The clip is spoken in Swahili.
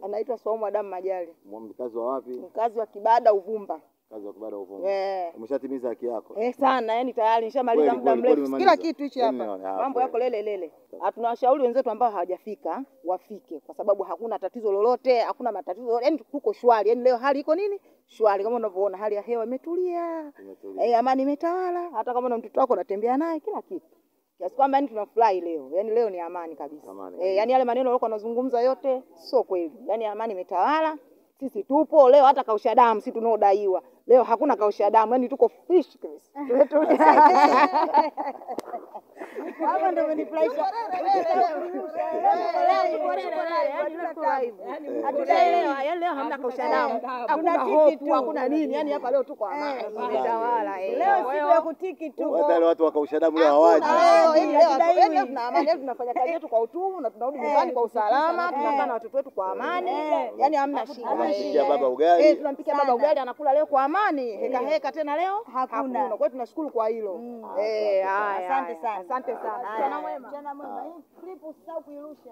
Anaitwa Saumu Adam Majali. Mkazi wa wapi? Mkazi wa Kibada Uvumba. Mkazi wa Kibada Uvumba. Umeshatimiza haki yako? Sana, yani tayari nishamaliza muda mrefu. Kila kitu hichi hapa. Mambo yako lele. Tunawashauri wenzetu ambao hawajafika wafike kwa sababu hakuna tatizo lolote, hakuna matatizo. Yani tuko shwari. Yani leo hali iko nini? Shwari. Kama unavyoona hali ya hewa imetulia. Amani imetawala. Hata kama una mtoto wako unatembea naye kila kitu. Kiasi kwamba yani tunafurahi leo. Yani leo ni amani kabisa. Yani yale maneno walikuwa wanazungumza yote sio kweli. Yani amani imetawala. Sisi tupo leo, hata kausha damu sisi tunaodaiwa. Leo hakuna kausha damu, yani tuko fresh kabisa. Hapo ndio umenifurahisha. Hatutaelewa, yani leo hamna kausha damu. Hakuna hofu, hakuna nini, yani hapa leo tuko amani. Tawala leo siku ya kutiki tu. Wale watu wa kausha damu leo hawaji. Leo tuna amani, tunafanya kazi yetu kwa utulivu na tunarudi nyumbani kwa usalama, tunakaa na watoto wetu kwa amani. Yani hamna shida. Tunampikia baba ugali. Tunampikia baba ugali anakula leo kwa amani. Heka tena leo hakuna. Kwa hiyo tunashukuru kwa hilo. Haya. Asante sana. Asante sana. Mchana mwema. Clip usisahau kuirusha.